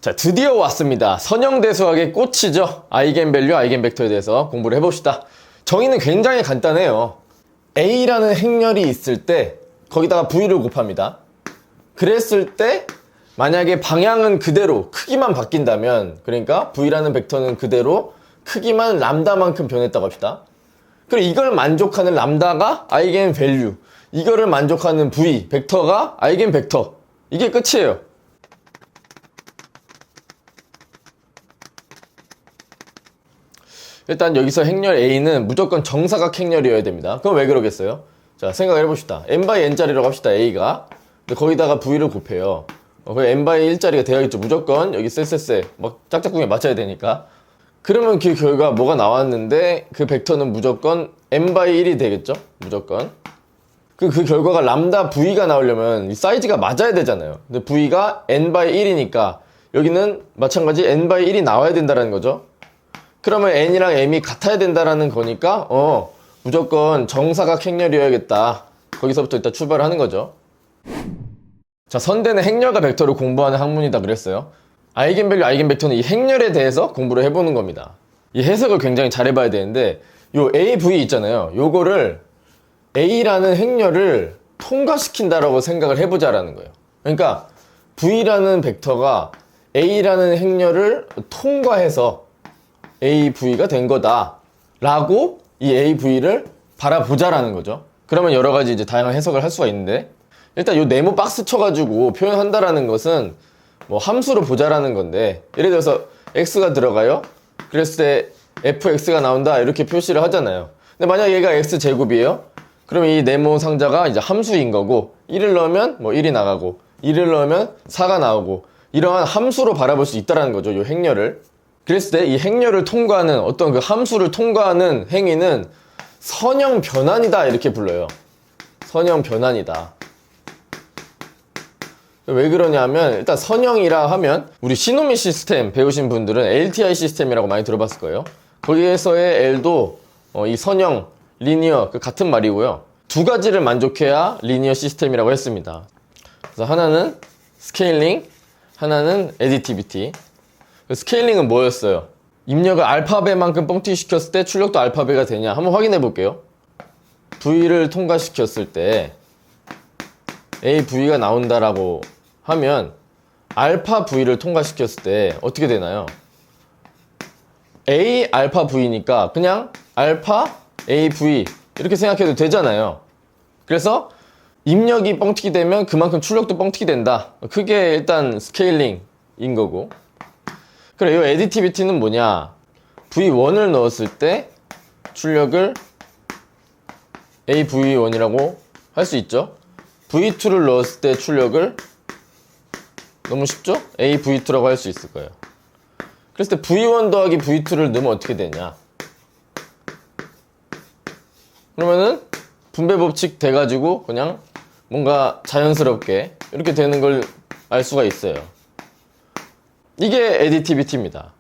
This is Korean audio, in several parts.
자, 드디어 왔습니다. 선형대수학의 꽃이죠. 아이겐밸류, 아이겐벡터에 대해서 공부를 해봅시다. 정의는 굉장히 간단해요. A라는 행렬이 있을 때 거기다가 V를 곱합니다. 그랬을 때 만약에 방향은 그대로 크기만 바뀐다면, 그러니까 V라는 벡터는 그대로 크기만 람다만큼 변했다고 합시다. 그리고 이걸 만족하는 람다가 아이겐밸류, 이거를 만족하는 V, 벡터가 아이겐벡터. 이게 끝이에요. 일단 여기서 행렬 A는 무조건 정사각 행렬이어야 됩니다. 그럼 왜 그러겠어요? 자, 생각을 해봅시다. n/n짜리라고 합시다, A가. 근데 거기다가 V를 곱해요. 그럼 n/1짜리가 되어야겠죠. 무조건 여기 쎄쎄쎄 막 짝짝꿍에 맞춰야 되니까. 그러면 그 결과 뭐가 나왔는데 그 벡터는 무조건 n/1이 되겠죠? 무조건. 그 결과가 람다 V가 나오려면 이 사이즈가 맞아야 되잖아요. 근데 V가 n/1이니까 여기는 마찬가지 n/1이 나와야 된다는 거죠. 그러면 n이랑 m이 같아야 된다라는 거니까 무조건 정사각 행렬이어야겠다. 거기서부터 일단 출발을 하는 거죠. 자, 선대는 행렬과 벡터를 공부하는 학문이다 그랬어요. 아이겐밸류, 아이겐벡터는 이 행렬에 대해서 공부를 해보는 겁니다. 이 해석을 굉장히 잘 해봐야 되는데, 요 a, v 있잖아요. 요거를 a라는 행렬을 통과시킨다라고 생각을 해보자라는 거예요. 그러니까 v라는 벡터가 a라는 행렬을 통과해서 AV가 된 거다 라고 이 AV를 바라보자라는 거죠. 그러면 여러 가지 이제 다양한 해석을 할 수가 있는데, 일단 요 네모 박스 쳐가지고 표현한다라는 것은 뭐 함수로 보자라는 건데, 예를 들어서 x가 들어가요. 그랬을 때 fx가 나온다 이렇게 표시를 하잖아요. 근데 만약 얘가 x제곱이에요. 그럼 이 네모 상자가 이제 함수인 거고, 1을 넣으면 뭐 1이 나가고 2를 넣으면 4가 나오고, 이러한 함수로 바라볼 수 있다라는 거죠, 요 행렬을. 그랬을 때 이 행렬을 통과하는 어떤 그 함수를 통과하는 행위는 선형 변환이다 이렇게 불러요. 선형 변환이다. 왜 그러냐면, 일단 선형이라 하면 우리 시노미 시스템 배우신 분들은 LTI 시스템이라고 많이 들어봤을 거예요. 거기에서의 L도 이 선형, 리니어 같은 말이고요. 두 가지를 만족해야 리니어 시스템이라고 했습니다. 그래서 하나는 스케일링, 하나는 애디티비티. 스케일링은 뭐였어요? 입력을 알파벳만큼 뻥튀기 시켰을 때 출력도 알파벳가 되냐 한번 확인해 볼게요. V를 통과시켰을 때 AV가 나온다라고 하면 알파 V를 통과시켰을 때 어떻게 되나요? A 알파 V니까 그냥 알파 AV 이렇게 생각해도 되잖아요. 그래서 입력이 뻥튀기 되면 그만큼 출력도 뻥튀기 된다. 그게 일단 스케일링인 거고. 그래, 이 애디티비티는 뭐냐? V1을 넣었을 때 출력을 AV1이라고 할 수 있죠. V2를 넣었을 때 출력을 너무 쉽죠? AV2라고 할 수 있을 거예요. 그랬을 때 V1 더하기 V2를 넣으면 어떻게 되냐? 그러면은 분배 법칙 돼가지고 그냥 뭔가 자연스럽게 이렇게 되는 걸 알 수가 있어요. 이게 애디티비티입니다.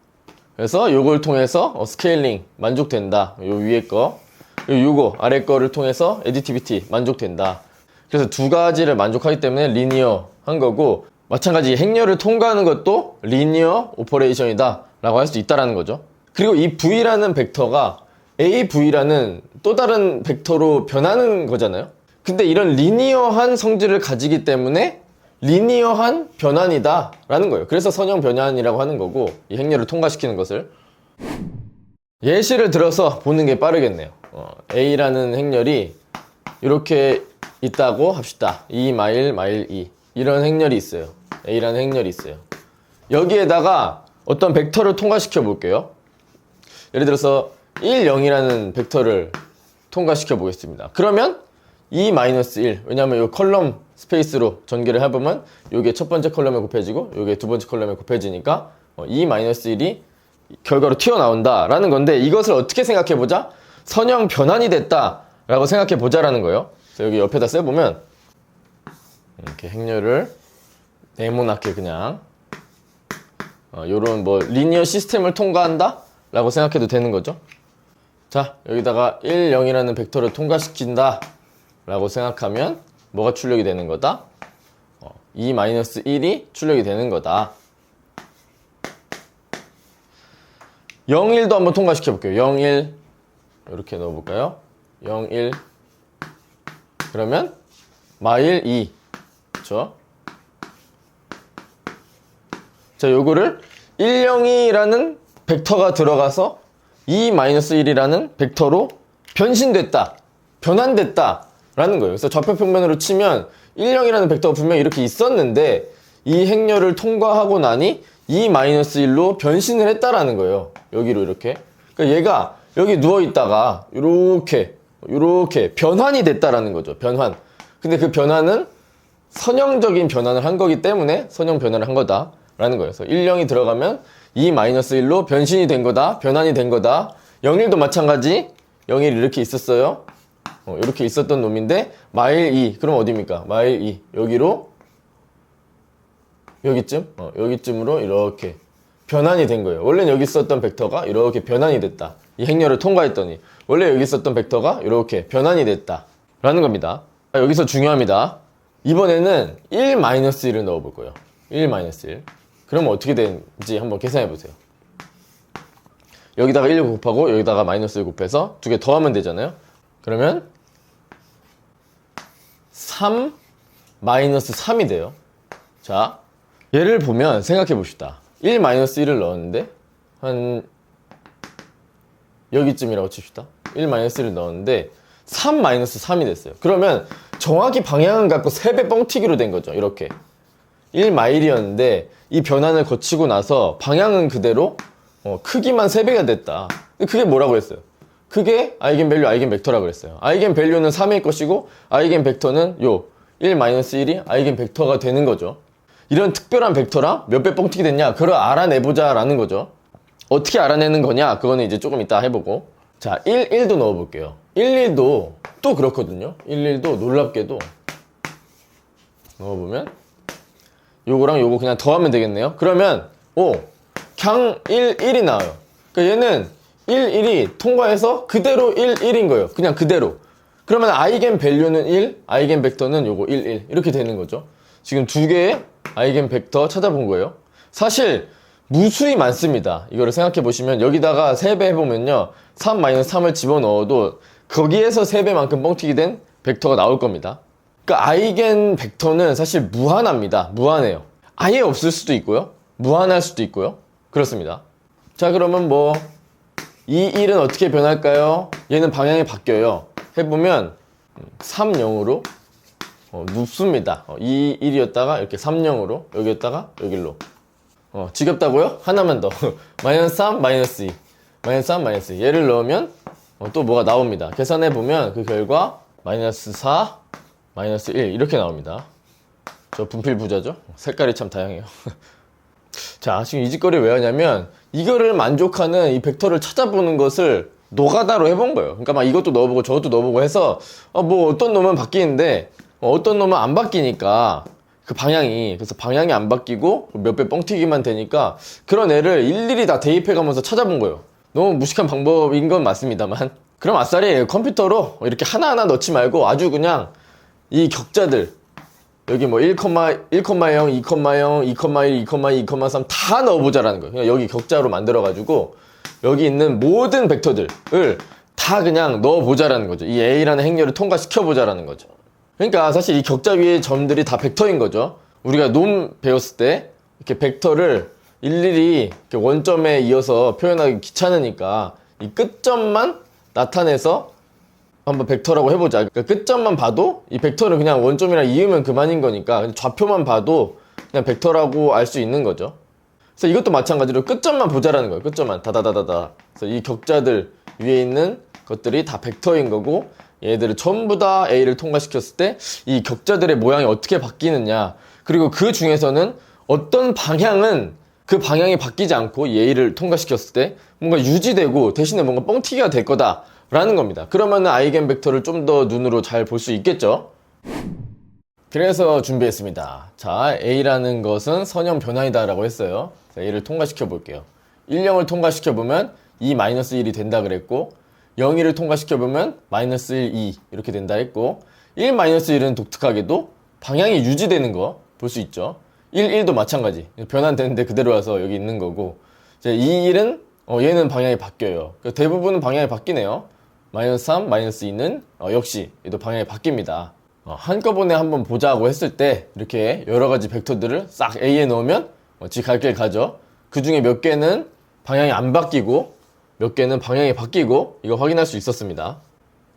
그래서 요걸 통해서 스케일링 만족된다. 요 위에 거, 요거 아래 거를 통해서 애디티비티 만족된다. 그래서 두 가지를 만족하기 때문에 리니어 한 거고, 마찬가지 행렬을 통과하는 것도 리니어 오퍼레이션이다 라고 할 수 있다라는 거죠. 그리고 이 V라는 벡터가 AV라는 또 다른 벡터로 변하는 거잖아요. 근데 이런 리니어한 성질을 가지기 때문에 리니어한 변환이다 라는 거예요. 그래서 선형 변환이라고 하는 거고, 이 행렬을 통과시키는 것을. 예시를 들어서 보는 게 빠르겠네요. A라는 행렬이 이렇게 있다고 합시다. 2 마일 마일 2 이런 행렬이 있어요. A라는 행렬이 있어요. 여기에다가 어떤 벡터를 통과시켜 볼게요. 예를 들어서 1, 0이라는 벡터를 통과시켜 보겠습니다. 그러면 2-1, 왜냐하면 이 컬럼 스페이스로 전개를 해보면 이게 첫 번째 컬럼에 곱해지고 이게 두 번째 컬럼에 곱해지니까 2-1이 결과로 튀어나온다 라는 건데, 이것을 어떻게 생각해보자? 선형 변환이 됐다 라고 생각해보자라는 거예요. 그래서 여기 옆에다 써보면 이렇게 행렬을 네모나게 그냥 요런 뭐 리니어 시스템을 통과한다 라고 생각해도 되는 거죠. 자, 여기다가 1, 0이라는 벡터를 통과시킨다 라고 생각하면 뭐가 출력이 되는 거다? 2-1이 출력이 되는 거다. 0, 1도 한번 통과시켜 볼게요. 0, 1 이렇게 넣어볼까요? 0, 1 그러면 마일 2 그쵸? 자, 요거를 1, 0, 2라는 벡터가 들어가서 2-1이라는 벡터로 변신됐다, 변환됐다 라는 거예요. 그래서 좌표평면으로 치면 1, 0이라는 벡터가 분명히 이렇게 있었는데 이 행렬을 통과하고 나니 2-1로 변신을 했다라는 거예요. 여기로 이렇게. 그러니까 얘가 여기 누워있다가 이렇게 변환이 됐다라는 거죠. 변환. 근데 그 변환은 선형적인 변환을 한 거기 때문에 선형 변환을 한 거다라는 거예요. 그래서 1, 0이 들어가면 2-1로 변신이 된 거다, 변환이 된 거다. 0, 1도 마찬가지. 0, 1 이렇게 있었어요. 이렇게 있었던 놈인데 마일 2 그럼 어디입니까? 마일 2 여기로 여기쯤? 여기쯤으로 이렇게 변환이 된 거예요. 원래는 여기 있었던 벡터가 이렇게 변환이 됐다. 이 행렬을 통과했더니 원래 여기 있었던 벡터가 이렇게 변환이 됐다 라는 겁니다. 여기서 중요합니다. 이번에는 1-1을 넣어 볼 거예요. 1-1 그러면 어떻게 되는지 한번 계산해 보세요. 여기다가 1 곱하고 여기다가 마이너스 1 곱해서 두 개 더하면 되잖아요. 그러면 3 마이너스 3이 돼요. 자, 얘를 보면 생각해 봅시다. 1-1을 넣었는데 한 여기쯤이라고 칩시다. 1-1을 넣었는데 3-3이 됐어요. 그러면 정확히 방향은 갖고 3배 뻥튀기로 된 거죠. 이렇게 1마일이었는데 이 변환을 거치고 나서 방향은 그대로 크기만 3배가 됐다. 그게 뭐라고 했어요? 그게 아이겐밸류, 아이겐벡터라고 했어요. 아이겐밸류는 3일 것이고 아이겐벡터는 요 1-1이 아이겐벡터가 되는 거죠. 이런 특별한 벡터랑 몇 배 뻥튀기 됐냐? 그걸 알아내보자 라는 거죠. 어떻게 알아내는 거냐? 그거는 이제 조금 이따 해보고. 자, 1, 1도 넣어볼게요. 1, 1도 또 그렇거든요. 1, 1도 놀랍게도 넣어보면 요거랑 요거 그냥 더하면 되겠네요. 그러면 그냥 1, 1이 나와요. 그러니까 얘는 1, 1이 통과해서 그대로 1, 1인 거예요. 그냥 그대로. 그러면 아이겐밸류는 1, 아이겐벡터는 요거 1, 1 이렇게 되는 거죠. 지금 두 개의 아이겐벡터 찾아본 거예요. 사실 무수히 많습니다. 이거를 생각해 보시면 여기다가 3배 해보면요 3-3을 집어넣어도 거기에서 3배만큼 뻥튀기 된 벡터가 나올 겁니다. 그러니까 아이겐벡터는 사실 무한합니다. 무한해요. 아예 없을 수도 있고요, 무한할 수도 있고요. 그렇습니다. 자, 그러면 뭐 이 1은 어떻게 변할까요? 얘는 방향이 바뀌어요. 해보면 3, 0으로 눕습니다. 이 1이었다가 이렇게 3, 0으로 여기였다가 여기로. 지겹다고요? 하나만 더. 마이너스 3, 마이너스 2. 마이너스 3, 마이너스 2. 얘를 넣으면 또 뭐가 나옵니다. 계산해보면 그 결과 마이너스 4, 마이너스 1 이렇게 나옵니다. 저 분필 부자죠? 색깔이 참 다양해요. 자, 지금 이 짓거리를 왜 하냐면 이거를 만족하는 이 벡터를 찾아보는 것을 노가다로 해본 거예요. 그러니까 막 이것도 넣어보고 저것도 넣어보고 해서 뭐 어떤 놈은 바뀌는데 어떤 놈은 안 바뀌니까 그 방향이, 그래서 방향이 안 바뀌고 몇 배 뻥튀기만 되니까 그런 애를 일일이 다 대입해가면서 찾아본 거예요. 너무 무식한 방법인 건 맞습니다만 그럼 아싸리 컴퓨터로 이렇게 하나하나 넣지 말고 아주 그냥 이 격자들 여기 뭐 1,0, 2,0, 2,1, 2,2, 2,3 다 넣어보자라는 거예요. 그냥 여기 격자로 만들어가지고 여기 있는 모든 벡터들을 다 그냥 넣어보자라는 거죠. 이 A라는 행렬을 통과시켜보자라는 거죠. 그러니까 사실 이 격자 위의 점들이 다 벡터인 거죠. 우리가 놈 배웠을 때 이렇게 벡터를 일일이 이렇게 원점에 이어서 표현하기 귀찮으니까 이 끝점만 나타내서 한번 벡터라고 해보자. 그러니까 끝점만 봐도 이 벡터를 그냥 원점이랑 이으면 그만인 거니까 좌표만 봐도 그냥 벡터라고 알 수 있는 거죠. 그래서 이것도 마찬가지로 끝점만 보자라는 거예요. 끝점만 다다다다다. 그래서 이 격자들 위에 있는 것들이 다 벡터인 거고 얘들을 전부 다 A를 통과시켰을 때 이 격자들의 모양이 어떻게 바뀌느냐, 그리고 그 중에서는 어떤 방향은 그 방향이 바뀌지 않고 이 A를 통과시켰을 때 뭔가 유지되고 대신에 뭔가 뻥튀기가 될 거다 라는 겁니다. 그러면 아이겐벡터를 좀 더 눈으로 잘 볼 수 있겠죠. 그래서 준비했습니다. 자, A라는 것은 선형 변환이다 라고 했어요. 자, A를 통과시켜 볼게요. 1, 0을 통과시켜 보면 2-1이 된다 그랬고 0, 1을 통과시켜 보면 마이너스 1, 2 이렇게 된다 했고 1-1은 독특하게도 방향이 유지되는 거 볼 수 있죠. 1, 1도 마찬가지. 변환되는데 그대로 와서 여기 있는 거고 이제 2, 1은 얘는 방향이 바뀌어요. 대부분은 방향이 바뀌네요. 마이너스 3, 마이너스 2는 역시 얘도 방향이 바뀝니다. 한꺼번에 한번 보자고 했을 때 이렇게 여러가지 벡터들을 싹 A에 넣으면 지 갈 길 가죠. 그 중에 몇 개는 방향이 안 바뀌고 몇 개는 방향이 바뀌고 이거 확인할 수 있었습니다.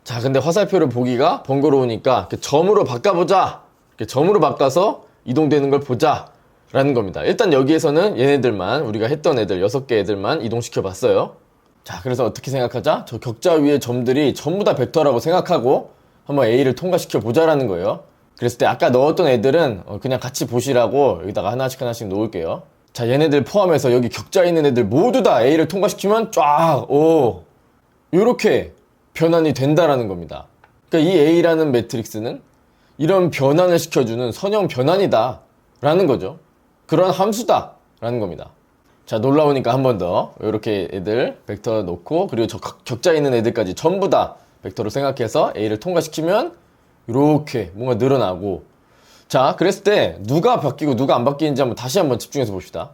자, 근데 화살표를 보기가 번거로우니까 점으로 바꿔보자. 점으로 바꿔서 이동되는 걸 보자 라는 겁니다. 일단 여기에서는 얘네들만, 우리가 했던 애들 6개 애들만 이동시켜 봤어요. 자, 그래서 어떻게 생각하자? 저 격자 위에 점들이 전부 다 벡터라고 생각하고 한번 A를 통과시켜 보자라는 거예요. 그랬을 때 아까 넣었던 애들은 그냥 같이 보시라고 여기다가 하나씩 놓을게요. 자, 얘네들 포함해서 여기 격자에 있는 애들 모두 다 A를 통과시키면 쫙, 요렇게 변환이 된다라는 겁니다. 그러니까 이 A라는 매트릭스는 이런 변환을 시켜주는 선형 변환이다 라는 거죠. 그런 함수다 라는 겁니다. 자, 놀라우니까 한 번 더 이렇게 애들 벡터 놓고 그리고 저 격자에 있는 애들까지 전부 다 벡터로 생각해서 A를 통과시키면 이렇게 뭔가 늘어나고, 자, 그랬을 때 누가 바뀌고 누가 안 바뀌는지 다시 한번 집중해서 봅시다.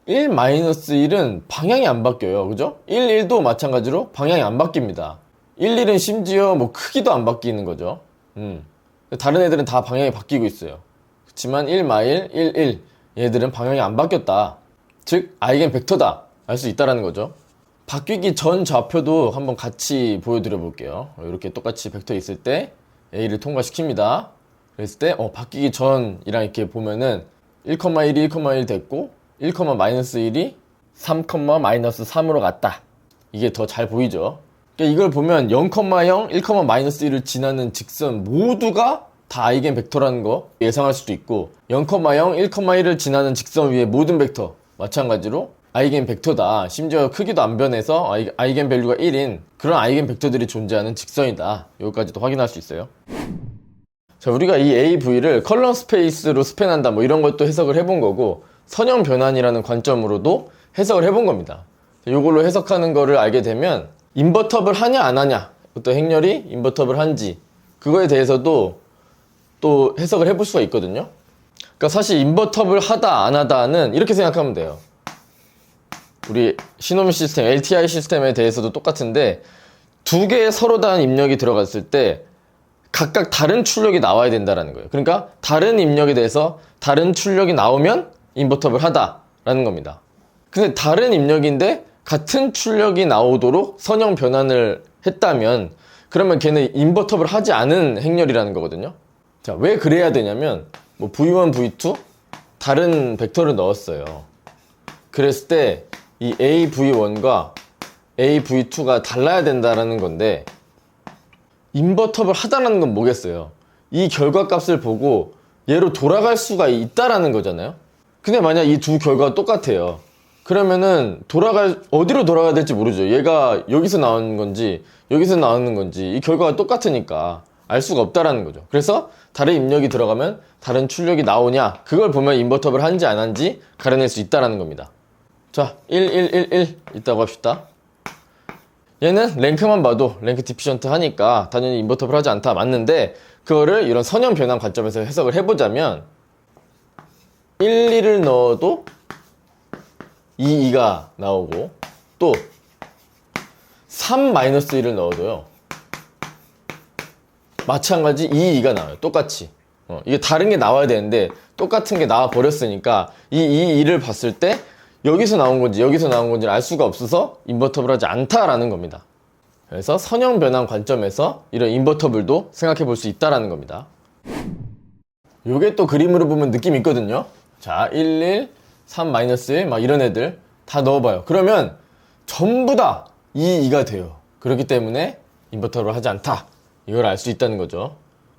1-1은 방향이 안 바뀌어요. 그죠? 1, 1도 마찬가지로 방향이 안 바뀝니다. 1, 1은 심지어 크기도 안 바뀌는 거죠. 다른 애들은 다 방향이 바뀌고 있어요. 그렇지만 1, 1, 얘들은 방향이 안 바뀌었다. 즉 아이겐 벡터다 알 수 있다라는 거죠. 바뀌기 전 좌표도 한번 같이 보여드려 볼게요. 이렇게 똑같이 벡터 있을 때 A를 통과시킵니다. 그랬을 때 바뀌기 전이랑 이렇게 보면은 1,1이 1,1 됐고 1,-1이 3,-3으로 갔다. 이게 더 잘 보이죠. 그러니까 이걸 보면 0,0, 1,-1을 지나는 직선 모두가 다 아이겐 벡터라는 거 예상할 수도 있고 0,0, 1,1을 지나는 직선 위에 모든 벡터 마찬가지로 아이겐 벡터다. 심지어 크기도 안 변해서 아이겐 밸류가 1인 그런 아이겐 벡터들이 존재하는 직선이다. 여기까지도 확인할 수 있어요. 자, 우리가 이 AV를 컬럼 스페이스로 스팬한다 이런 것도 해석을 해본 거고 선형 변환이라는 관점으로도 해석을 해본 겁니다. 이걸로 해석하는 거를 알게 되면 인버터블 하냐 안 하냐, 어떤 행렬이 인버터블 한지 그거에 대해서도 또 해석을 해볼 수가 있거든요. 그러니까 사실 인버터블 하다 안 하다는 이렇게 생각하면 돼요. 우리 시노미 시스템, LTI 시스템에 대해서도 똑같은데 두 개의 서로 다른 입력이 들어갔을 때 각각 다른 출력이 나와야 된다라는 거예요. 그러니까 다른 입력에 대해서 다른 출력이 나오면 인버터블 하다라는 겁니다. 근데 다른 입력인데 같은 출력이 나오도록 선형 변환을 했다면 그러면 걔는 인버터블 하지 않은 행렬이라는 거거든요. 자, 왜 그래야 되냐면 V1, V2 다른 벡터를 넣었어요. 그랬을 때 이 AV1과 AV2가 달라야 된다라는 건데 인버터블 하다라는 건 뭐겠어요? 이 결과값을 보고 얘로 돌아갈 수가 있다라는 거잖아요. 근데 만약 이 두 결과가 똑같아요. 그러면은 어디로 돌아가야 될지 모르죠. 얘가 여기서 나오는 건지 여기서 나오는 건지 이 결과가 똑같으니까 알 수가 없다라는 거죠. 그래서 다른 입력이 들어가면 다른 출력이 나오냐 그걸 보면 인버터블 한지 안 한지 가려낼 수 있다라는 겁니다. 자, 1, 1, 1, 1 있다고 합시다. 얘는 랭크만 봐도 랭크 디피션트 하니까 당연히 인버터블 하지 않다 맞는데 그거를 이런 선형 변환 관점에서 해석을 해보자면 1, 2를 넣어도 2, 2가 나오고 또 3, 1을 넣어도요 마찬가지 2, 2가 나와요. 똑같이 이게 다른 게 나와야 되는데 똑같은 게 나와 버렸으니까 이 2, 2를 봤을 때 여기서 나온 건지 여기서 나온 건지를 알 수가 없어서 인버터블 하지 않다라는 겁니다. 그래서 선형 변환 관점에서 이런 인버터블도 생각해 볼 수 있다라는 겁니다. 요게 또 그림으로 보면 느낌이 있거든요. 자, 1, 1, 3, 1 막 이런 애들 다 넣어봐요. 그러면 전부 다 2, 2가 돼요. 그렇기 때문에 인버터블 하지 않다. 이걸 알 수 있다는 거죠.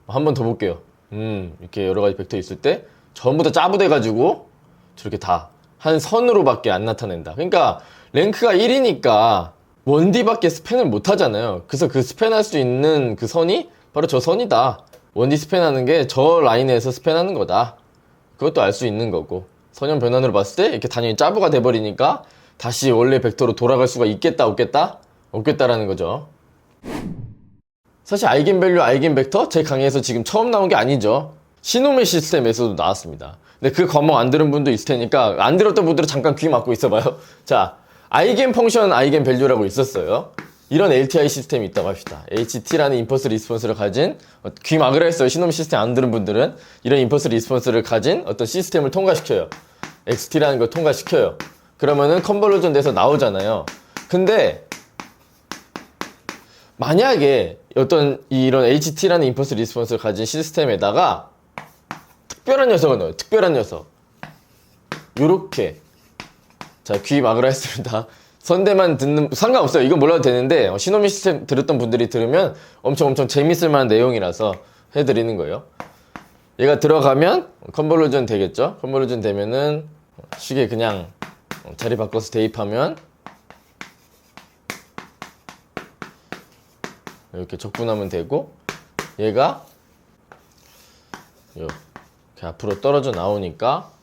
한 번 더 볼게요. 이렇게 여러 가지 벡터 있을 때 전부 다 짜부돼가지고 저렇게 다 한 선으로밖에 안 나타낸다. 그러니까 랭크가 1이니까 1D밖에 스팬을 못 하잖아요. 그래서 그 스팬할 수 있는 그 선이 바로 저 선이다. 1D 스팬하는 게 저 라인에서 스팬하는 거다. 그것도 알 수 있는 거고 선형 변환으로 봤을 때 이렇게 단연히 짜부가 돼버리니까 다시 원래 벡터로 돌아갈 수가 있겠다 없겠다? 없겠다라는 거죠. 사실 아이겐밸류, 아이겐벡터 제 강의에서 지금 처음 나온 게 아니죠. 시노미 시스템에서도 나왔습니다. 근데 그 과목 안 들은 분도 있을 테니까 안 들었던 분들은 잠깐 귀 막고 있어봐요. 자, 아이겐 펑션, 아이겐 밸류라고 있었어요. 이런 LTI 시스템이 있다고 합시다. HT라는 임펄스 리스폰스를 가진, 귀 막으라 했어요. 시놈 시스템 안 들은 분들은. 이런 임펄스 리스폰스를 가진 어떤 시스템을 통과시켜요. XT라는 걸 통과시켜요. 그러면은 컨버루전 돼서 나오잖아요. 근데 만약에 어떤 이런 HT라는 임펄스 리스폰스를 가진 시스템에다가 특별한 녀석을 넣어요. 특별한 녀석. 요렇게. 자, 귀 막으라 했습니다. 선대만 듣는, 상관없어요. 이건 몰라도 되는데, 시노미 시스템 들었던 분들이 들으면 엄청 재밌을 만한 내용이라서 해드리는 거예요. 얘가 들어가면 컨버루전 되겠죠? 컨버루전 되면은 시계 그냥 자리 바꿔서 대입하면 이렇게 적분하면 되고, 얘가 이렇게 앞으로 떨어져 나오니까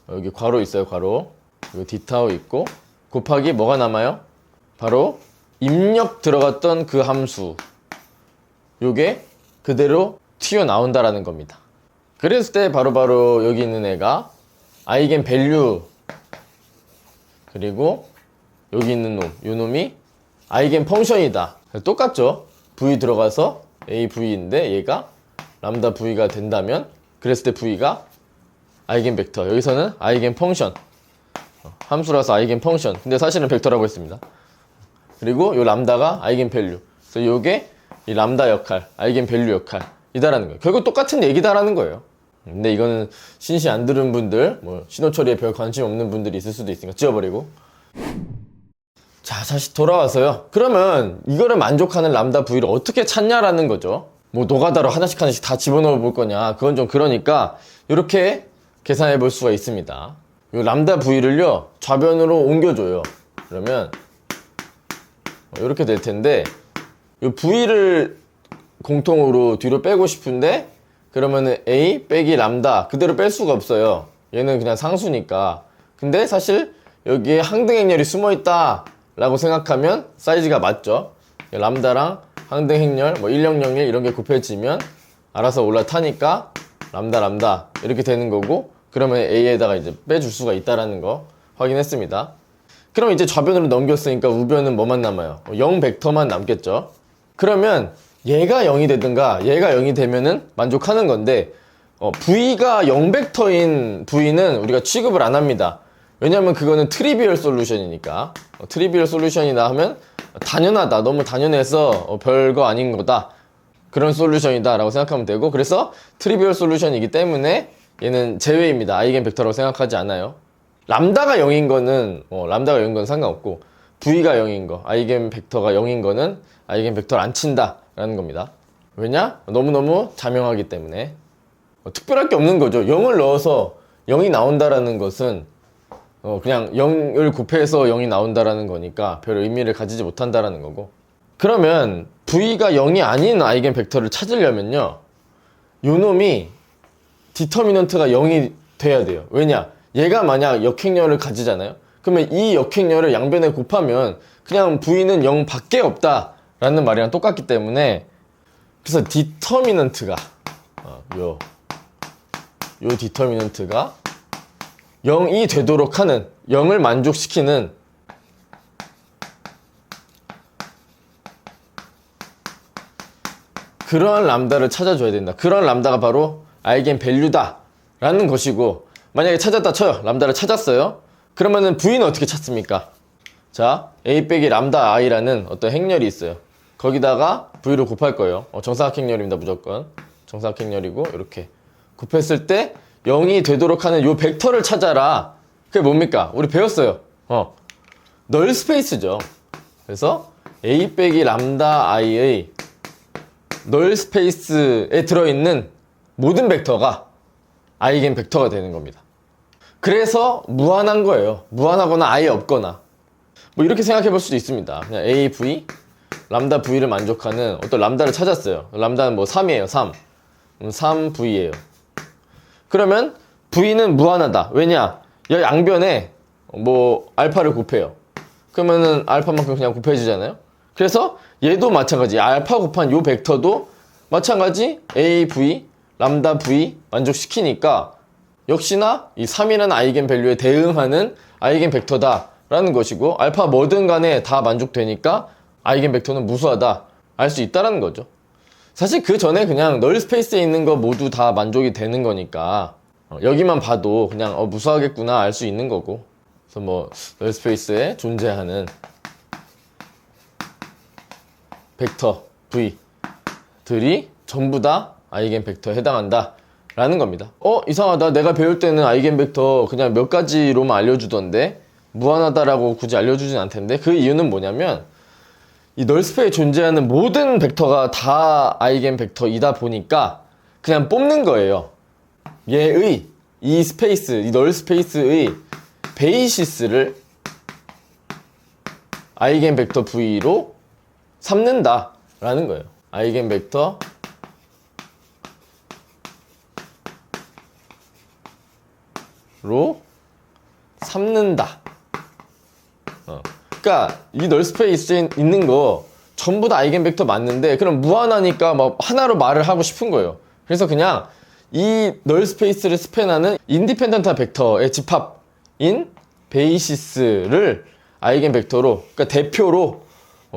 여기 괄호 있어요, 괄호. 여기 디타우 있고, 곱하기 뭐가 남아요? 바로 입력 들어갔던 그 함수. 요게 그대로 튀어나온다라는 겁니다. 그랬을 때 바로바로 여기 있는 애가 아이겐 밸류, 그리고 여기 있는 놈, 요 놈이 아이겐 펑션이다. 똑같죠? V 들어가서 AV인데 얘가 람다 V가 된다면, 그랬을 때 V가 아이겐 벡터. 여기서는 아이겐 펑션. 함수라서 아이겐 펑션. 근데 사실은 벡터라고 했습니다. 그리고 요 람다가 아이겐 밸류. 그래서 요게 이 람다 역할, 아이겐 밸류 역할이다라는 거예요. 결국 똑같은 얘기다라는 거예요. 근데 이거는 신시 안 들은 분들, 뭐 신호 처리에 별 관심 없는 분들이 있을 수도 있으니까 지워버리고. 자, 다시 돌아와서요. 그러면 이거를 만족하는 람다 V를 어떻게 찾냐라는 거죠. 뭐 노가다로 하나씩 다 집어넣어 볼 거냐. 그건 좀 그러니까 이렇게 계산해 볼 수가 있습니다. 이 람다 V를요, 좌변으로 옮겨줘요. 그러면 이렇게 될 텐데, 이 V를 공통으로 뒤로 빼고 싶은데, 그러면은 A 빼기 람다 그대로 뺄 수가 없어요. 얘는 그냥 상수니까. 근데 사실 여기에 항등행렬이 숨어 있다 라고 생각하면 사이즈가 맞죠. 람다랑 항등행렬 뭐 1001 이런 게 곱해지면 알아서 올라타니까 람다 이렇게 되는 거고, 그러면 A에다가 이제 빼줄 수가 있다라는 거 확인했습니다. 그럼 이제 좌변으로 넘겼으니까 우변은 뭐만 남아요? 0 벡터만 남겠죠. 그러면 얘가 0이 되든가 얘가 0이 되면은 만족하는 건데, V가 0 벡터인 V는 우리가 취급을 안 합니다. 왜냐면 그거는 트리비얼 솔루션이니까. 트리비얼 솔루션이다 하면 당연하다, 너무 당연해서 별거 아닌 거다, 그런 솔루션이다 라고 생각하면 되고, 그래서 트리비얼 솔루션이기 때문에 얘는 제외입니다. 아이겐 벡터라고 생각하지 않아요. 람다가 0인 거는 람다가 0인 건 상관없고, V가 0인 거, 아이겐 벡터가 0인 거는 아이겐 벡터를 안 친다 라는 겁니다. 왜냐? 너무너무 자명하기 때문에. 특별할 게 없는 거죠. 0을 넣어서 0이 나온다라는 것은 그냥 0을 곱해서 0이 나온다라는 거니까 별 의미를 가지지 못한다라는 거고. 그러면 V가 0이 아닌 아이겐 벡터를 찾으려면요, 요 놈이 디터미넌트가 0이 돼야 돼요. 왜냐? 얘가 만약 역행렬을 가지잖아요. 그러면 이 역행렬을 양변에 곱하면 그냥 V는 0 밖에 없다 라는 말이랑 똑같기 때문에, 그래서 디터미넌트가 요 디터미넌트가 0이 되도록 하는, 0을 만족시키는 그러한 람다를 찾아줘야 된다. 그런 람다가 바로 아이겐 밸류다 라는 것이고, 만약에 찾았다 쳐요. 람다를 찾았어요. 그러면은 V는 어떻게 찾습니까? 자, A 빼기 람다 I라는 어떤 행렬이 있어요. 거기다가 V를 곱할 거예요. 정사각행렬입니다. 무조건 정사각행렬이고, 이렇게 곱했을 때 0이 되도록 하는 요 벡터를 찾아라. 그게 뭡니까? 우리 배웠어요. 널 스페이스죠. 그래서 A 빼기 람다 I의 널 스페이스에 들어있는 모든 벡터가 아이겐 벡터가 되는 겁니다. 그래서 무한한 거예요. 무한하거나 아예 없거나. 뭐 이렇게 생각해 볼 수도 있습니다. 그냥 A, V, 람다 V를 만족하는 어떤 람다를 찾았어요. 람다는 뭐 3이에요. 3. 3V예요. 그러면 V는 무한하다. 왜냐? 이 양변에 뭐 알파를 곱해요. 그러면은 알파만큼 그냥 곱해지잖아요. 그래서 얘도 마찬가지. 알파 곱한 요 벡터도 마찬가지 A, V, 람다 V 만족시키니까 역시나 이 3이라는 아이겐 밸류에 대응하는 아이겐 벡터다라는 것이고, 알파 뭐든 간에 다 만족되니까 아이겐 벡터는 무수하다 알 수 있다라는 거죠. 사실 그 전에 그냥 널 스페이스에 있는 거 모두 다 만족이 되는 거니까 여기만 봐도 그냥 무수하겠구나 알 수 있는 거고, 그래서 뭐 널 스페이스에 존재하는 벡터 V들이 전부 다 아이겐 벡터에 해당한다 라는 겁니다. 이상하다. 내가 배울 때는 아이겐 벡터 그냥 몇 가지로만 알려주던데 무한하다라고 굳이 알려주진 않던데, 그 이유는 뭐냐면 이 널 스페이스에 존재하는 모든 벡터가 다 아이겐 벡터이다 보니까 그냥 뽑는 거예요. 얘의 이 스페이스, 이 널 스페이스의 베이시스를 아이겐 벡터 V로 삼는다 라는 거예요. 아이겐 벡터 로 삼는다. 그러니까 이 널 스페이스에 있는 거 전부 다 아이겐 벡터 맞는데, 그럼 무한하니까 막 하나로 말을 하고 싶은 거예요. 그래서 그냥 이 널 스페이스를 스팬하는 인디펜던트 벡터의 집합인 베이시스를 아이겐 벡터로, 그러니까 대표로,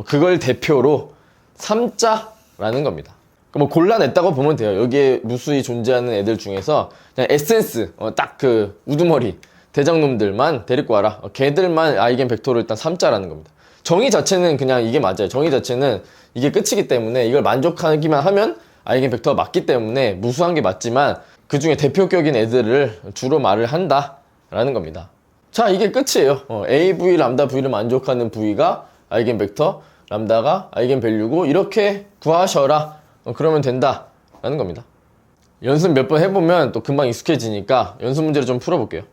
그걸 대표로 삼자라는 겁니다. 뭐 골라냈다고 보면 돼요. 여기에 무수히 존재하는 애들 중에서 그냥 에센스, 딱 그 우두머리 대장놈들만 데리고 와라. 걔들만 아이겐 벡터로 일단 삼자라는 겁니다. 정의 자체는 그냥 이게 맞아요. 정의 자체는 이게 끝이기 때문에 이걸 만족하기만 하면 아이겐 벡터가 맞기 때문에 무수한 게 맞지만, 그 중에 대표격인 애들을 주로 말을 한다라는 겁니다. 자, 이게 끝이에요. AV, 람다 V를 만족하는 V가 아이겐 벡터, 람다가 아이겐 밸류고, 이렇게 구하셔라. 그러면 된다 라는 겁니다. 연습 몇 번 해보면 또 금방 익숙해지니까 연습 문제를 좀 풀어볼게요.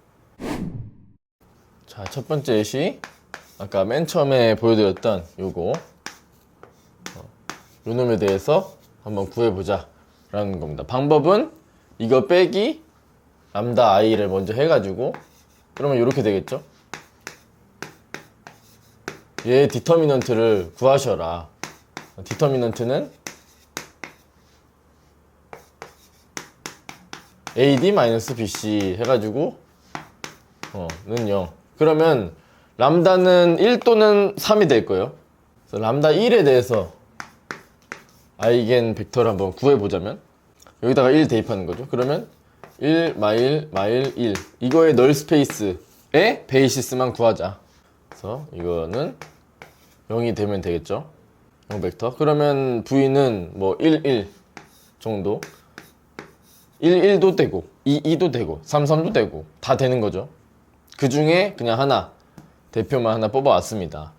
자, 첫 번째 예시, 아까 맨 처음에 보여드렸던 요거, 요 놈에 대해서 한번 구해보자 라는 겁니다. 방법은 이거 빼기 람다 i를 먼저 해가지고, 그러면 이렇게 되겠죠. 얘 디터미넌트를 구하셔라. 디터미넌트는 AD-BC 해가지고 는 0. 그러면 람다는 1 또는 3이 될 거예요. 그래서 람다 1에 대해서 아이겐 벡터를 한번 구해보자면, 여기다가 1 대입하는 거죠. 그러면 1 마일 1 이거의 널 스페이스의 베이시스만 구하자. 그래서 이거는 0이 되면 되겠죠. 0 벡터. 그러면 V는 뭐 1 정도, 1도 되고 2도 되고 3도 되고 다 되는 거죠. 그 중에 그냥 하나, 대표만 하나 뽑아왔습니다.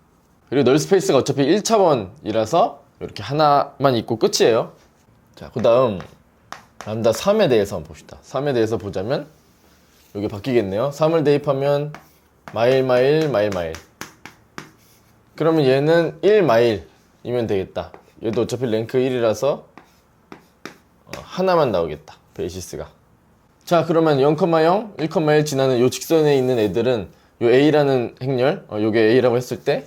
그리고 널 스페이스가 어차피 1차원이라서 이렇게 하나만 있고 끝이에요. 자, 그 다음 람다 3에 대해서 한번 봅시다. 3에 대해서 보자면 여기 바뀌겠네요. 3을 대입하면 마일. 그러면 얘는 1 마일이면 되겠다. 얘도 어차피 랭크 1이라서 하나만 나오겠다, 베이시스가. 자, 그러면 0,0, 1,1 지나는 요 직선에 있는 애들은 요 A라는 행렬, 요게 A라고 했을 때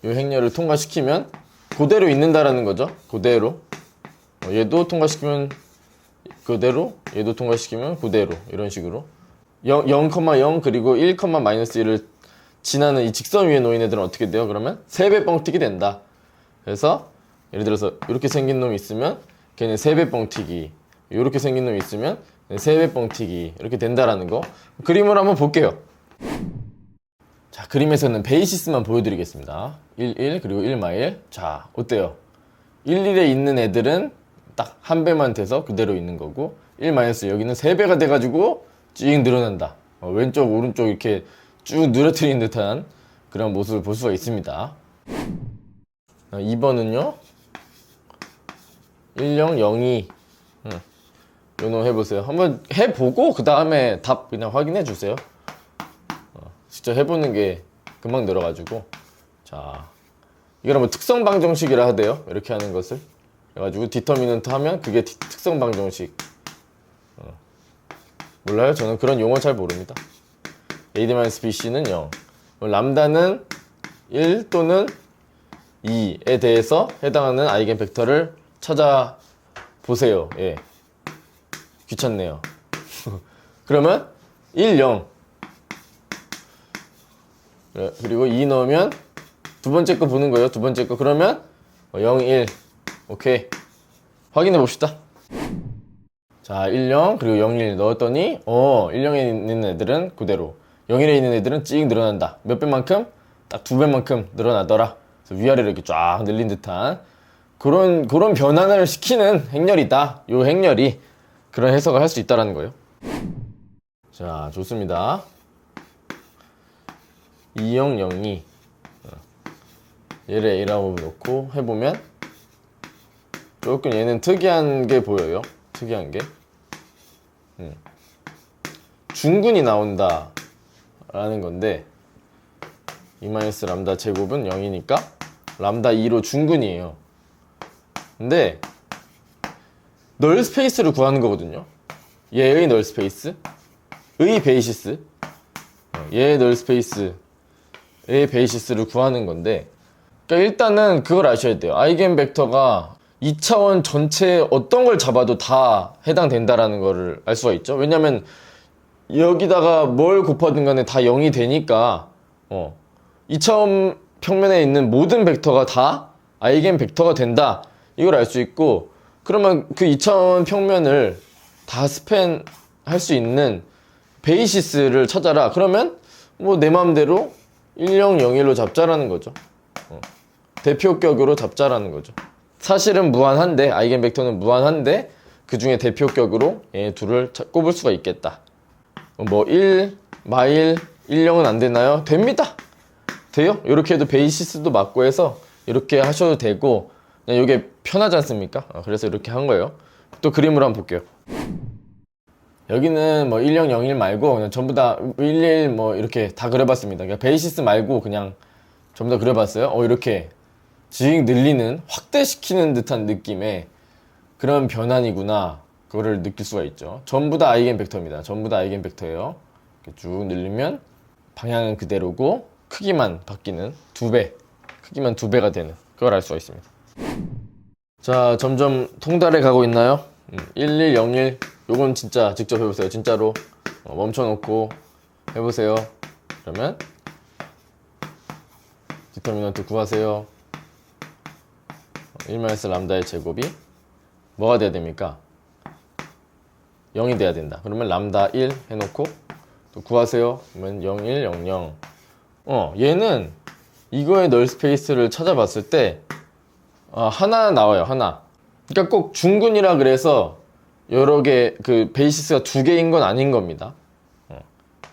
요 행렬을 통과시키면 그대로 있는다라는 거죠. 그대로. 얘도 통과시키면 그대로, 얘도 통과시키면 그대로, 이런 식으로 0,0 그리고 1,-1을 지나는 이 직선 위에 놓인 애들은 어떻게 돼요? 그러면 3배 뻥튀기 된다. 그래서 예를 들어서 이렇게 생긴 놈이 있으면 걔는 3배 뻥튀기, 이렇게 생긴 놈이 있으면 3배 뻥튀기, 이렇게 된다라는 거. 그림으로 한번 볼게요. 자, 그림에서는 베이시스만 보여드리겠습니다. 1 그리고 1 마일. 자, 어때요? 1에 있는 애들은 딱 한 배만 돼서 그대로 있는 거고, 1 여기는 3배가 돼가지고 쭉 늘어난다. 왼쪽 오른쪽 이렇게 쭉 늘어뜨린 듯한 그런 모습을 볼 수가 있습니다. 2번은요 1002. 요놈 해보세요. 한번 해보고 그 다음에 답 그냥 확인해 주세요. 직접 해보는 게 금방 늘어가지고. 자, 이걸 한번 특성 방정식이라 하대요. 이렇게 하는 것을 그래가지고 디터미넌트 하면 그게 특성 방정식. 몰라요? 저는 그런 용어 잘 모릅니다. AD-BC는 0, 람다는 1 또는 2에 대해서 해당하는 아이겐 벡터를 찾아보세요. 예, 귀찮네요. 그러면 1, 0. 그리고 2 넣으면 두 번째 거 보는 거예요. 두 번째 거. 그러면 0, 1. 오케이. 확인해 봅시다. 자, 1, 0 그리고 0, 1 넣었더니 1, 0에 있는 애들은 그대로 0, 1에 있는 애들은 찍 늘어난다. 몇 배만큼? 딱 2배만큼 늘어나더라. 그래서 위아래로 이렇게 쫙 늘린 듯한 그런 변환을 시키는 행렬이다. 요 행렬이 그런 해석을 할 수 있다라는 거예요. 자, 좋습니다. 2, 0, 0, 2 얘를 A라고 놓고 해보면 조금 얘는 특이한 게 보여요. 특이한 게 중근이 나온다 라는 건데 2 람다 제곱은 0이니까 람다 2로 중근이에요. 근데 널 스페이스를 구하는 거거든요. 얘의 널 스페이스 의 베이시스 얘의 널 스페이스의 베이시스를 구하는 건데, 그러니까 일단은 그걸 아셔야 돼요. 아이겐 벡터가 2차원 전체에 어떤 걸 잡아도 다 해당된다라는 거를 알 수가 있죠. 왜냐면 여기다가 뭘 곱하든 간에 다 0이 되니까 2차원 평면에 있는 모든 벡터가 다 아이겐 벡터가 된다, 이걸 알 수 있고, 그러면 그 2차원 평면을 다 스팬할 수 있는 베이시스를 찾아라. 그러면 뭐 내 마음대로 1001로 잡자라는 거죠. 대표격으로 잡자라는 거죠. 사실은 무한한데, 아이겐 벡터는 무한한데 그 중에 대표격으로 얘 둘을 꼽을 수가 있겠다. 뭐 1, 마일, 10은 안 되나요? 됩니다. 돼요. 이렇게 해도 베이시스도 맞고 해서 이렇게 하셔도 되고, 그냥 이게 편하지 않습니까? 그래서 이렇게 한 거예요. 또 그림으로 한번 볼게요. 여기는 뭐 1001 말고 그냥 전부 다 11 뭐 이렇게 다 그려봤습니다. 그러니까 베이시스 말고 그냥 전부 다 그려봤어요. 이렇게 직 늘리는, 확대시키는 듯한 느낌의 그런 변환이구나, 그거를 느낄 수가 있죠. 전부 다 아이겐 벡터입니다. 전부 다 아이겐 벡터예요. 이렇게 쭉 늘리면 방향은 그대로고 크기만 바뀌는 2배, 크기만 2배가 되는, 그걸 알 수가 있습니다. 자, 점점 통달해 가고 있나요? 1101 요건 진짜 직접 해보세요. 진짜로 멈춰놓고 해보세요. 그러면 디터미넌트 구하세요. 1 람다의 제곱이 뭐가 돼야 됩니까? 0이 돼야 된다. 그러면 람다 1 해놓고 또 구하세요. 그러면 0, 1, 0, 0. 얘는 이거의 널 스페이스를 찾아봤을 때 하나 나와요. 하나. 그러니까 꼭 중근이라 그래서 여러 개, 그 베이시스가 2개인 건 아닌 겁니다.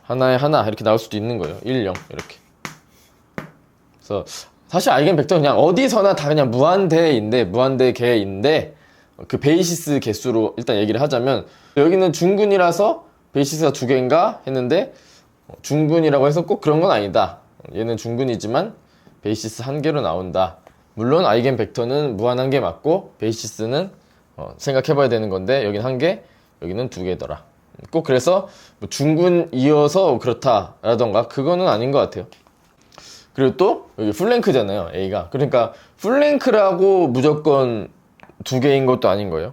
하나에 하나 이렇게 나올 수도 있는 거예요. 1, 0 이렇게. 그래서 사실 아이겐 벡터는 그냥 어디서나 다 그냥 무한대 개인데, 그 베이시스 개수로 일단 얘기를 하자면, 여기는 중근이라서 베이시스가 2개인가 했는데 중근이라고 해서 꼭 그런 건 아니다. 얘는 중근이지만 베이시스 1개로 나온다. 물론 아이겐 벡터는 무한한 게 맞고 베이시스는 생각해봐야 되는 건데, 여기는 1개, 여기는 2개더라. 꼭 그래서 뭐 중근이어서 그렇다라던가 그거는 아닌 것 같아요. 그리고 또 여기 풀랭크잖아요, A가. 그러니까 풀랭크라고 무조건 2개인 것도 아닌 거예요.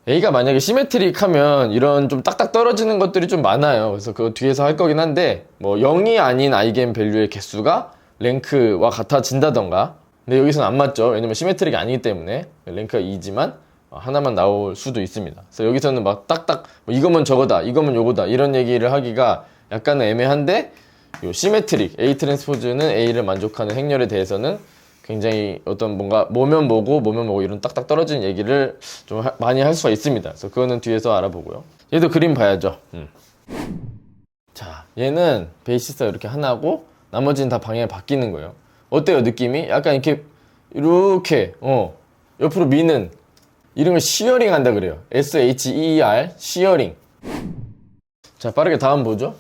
A가 만약에 시메트릭하면 이런 좀 딱딱 떨어지는 것들이 좀 많아요. 그래서 그거 뒤에서 할 거긴 한데, 뭐 0이 아닌 아이겐 밸류의 개수가 랭크와 같아진다던가. 근데 여기서는 안 맞죠. 왜냐면 시메트릭이 아니기 때문에. 랭크가 2지만 하나만 나올 수도 있습니다. 그래서 여기서는 막 딱딱 뭐 이거면 저거다, 이거면 요거다, 이런 얘기를 하기가 약간은 애매한데, 요 시메트릭 A 트랜스포즈는 A를 만족하는 행렬에 대해서는 굉장히 어떤 뭔가 뭐면 뭐고 이런 딱딱 떨어지는 얘기를 좀 많이 할 수가 있습니다. 그래서 그거는 뒤에서 알아보고요. 얘도 그림 봐야죠. 자, 얘는 베이시스가 이렇게 하나고 나머지는 다 방향이 바뀌는 거예요. 어때요, 느낌이? 약간 이렇게 옆으로 미는, 이런 걸 시어링 한다 그래요. SHER, 시어링. 자, 빠르게 다음 보죠.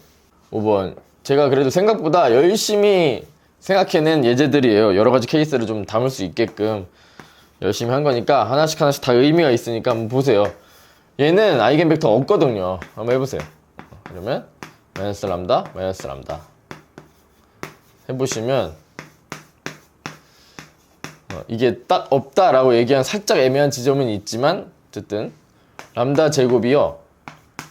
5번. 제가 그래도 생각보다 열심히 생각해낸 예제들이에요. 여러 가지 케이스를 좀 담을 수 있게끔 열심히 한 거니까 하나씩 다 의미가 있으니까 한번 보세요. 얘는 아이겐 벡터 없거든요. 한번 해보세요. 그러면 마이너스 람다 해보시면 이게 딱 없다라고 얘기한 살짝 애매한 지점은 있지만, 어쨌든 람다 제곱이요,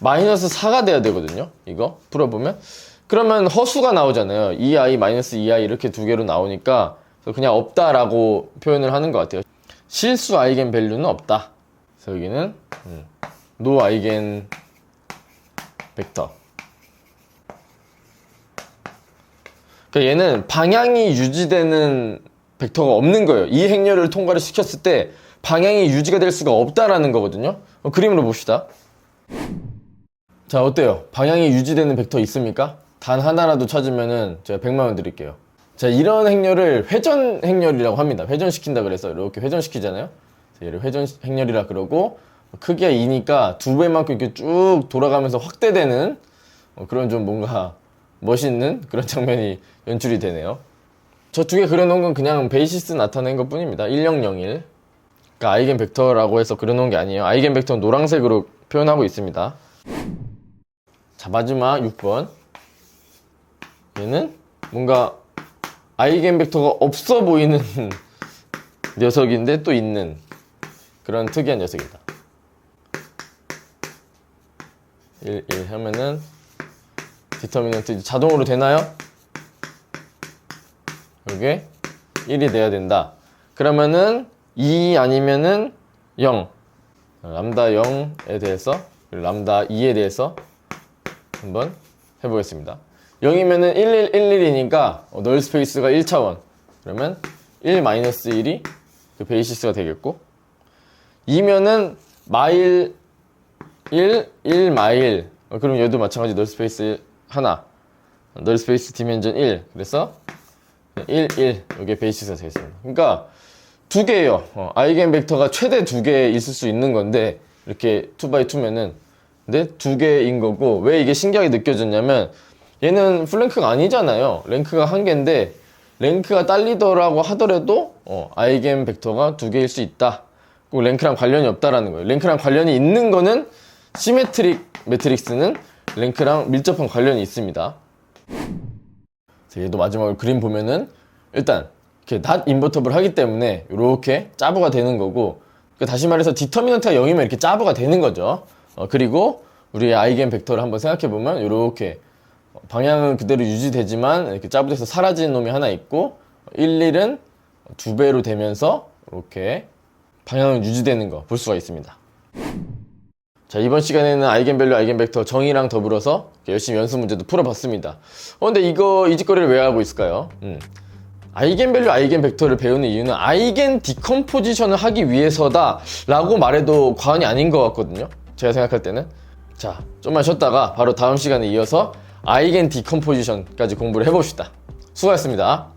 마이너스 4가 돼야 되거든요. 이거 풀어보면. 그러면 허수가 나오잖아요. 2i 마이너스 2i 이렇게 두 개로 나오니까 그냥 없다라고 표현을 하는 것 같아요. 실수 아이겐 밸류는 없다. 그래서 여기는 노 아이겐 벡터. 그러니까 얘는 방향이 유지되는 벡터가 없는 거예요. 이 행렬을 통과를 시켰을 때 방향이 유지가 될 수가 없다라는 거거든요. 그림으로 봅시다. 자, 어때요? 방향이 유지되는 벡터 있습니까? 단 하나라도 찾으면은 제가 100만 원 드릴게요. 자, 이런 행렬을 회전 행렬이라고 합니다. 회전시킨다 그래서 이렇게 회전시키잖아요. 얘를 회전 행렬이라 그러고, 크기가 2니까 2배만큼 이렇게 쭉 돌아가면서 확대되는 그런 좀 뭔가 멋있는 그런 장면이 연출이 되네요. 저 두 개 그려놓은 건 그냥 베이시스 나타낸 것 뿐입니다. 1001. 그러니까 아이겐 벡터라고 해서 그려놓은 게 아니에요. 아이겐 벡터는 노란색으로 표현하고 있습니다. 자, 마지막 6번. 얘는 뭔가 아이겐 벡터가 없어 보이는 녀석인데 또 있는 그런 특이한 녀석이다. 1 하면은 디터미넌트 자동으로 되나요? 이게 1이 돼야 된다. 그러면은 2 아니면은 0. 람다 0에 대해서 그리고 람다 2에 대해서 한번 해보겠습니다. 0이면은 1111이니까 널 스페이스가 1차원. 그러면 1-1이 그 베이시스가 되겠고, 2면은 마일 1 마일. 그럼 얘도 마찬가지 널 스페이스 하나. 널 스페이스 디멘전 1. 그래서 1 이게 베이시스가 되겠습니다. 그러니까 두 개예요. 아이겐 벡터가 최대 두 개 있을 수 있는 건데 이렇게 2x2면은 근데 두 개인 거고, 왜 이게 신기하게 느껴졌냐면 얘는 풀랭크가 아니잖아요. 랭크가 한 개인데 랭크가 딸리더라고 하더라도 아이겐 벡터가 두 개일 수 있다. 꼭 랭크랑 관련이 없다라는 거예요. 랭크랑 관련이 있는 거는 시메트릭 매트릭스는 랭크랑 밀접한 관련이 있습니다. 얘도 마지막으로 그림 보면은 일단 이렇게 not invertible 하기 때문에 이렇게 짜부가 되는 거고, 다시 말해서 디터미넌트가 0이면 이렇게 짜부가 되는 거죠. 그리고 우리의 아이겐 벡터를 한번 생각해 보면 이렇게 방향은 그대로 유지되지만 이렇게 짜부돼서 사라지는 놈이 하나 있고, 1은 2배로 되면서 이렇게 방향은 유지되는 거 볼 수가 있습니다. 자, 이번 시간에는 아이겐밸류, 아이겐벡터 정의랑 더불어서 열심히 연습 문제도 풀어봤습니다. 근데 이 짓거리를 왜 하고 있을까요? 아이겐밸류, 아이겐벡터를 배우는 이유는 아이겐 디컴포지션을 하기 위해서다 라고 말해도 과언이 아닌 것 같거든요. 제가 생각할 때는. 자, 좀만 쉬었다가 바로 다음 시간에 이어서 아이겐 디컴포지션까지 공부를 해봅시다. 수고하셨습니다.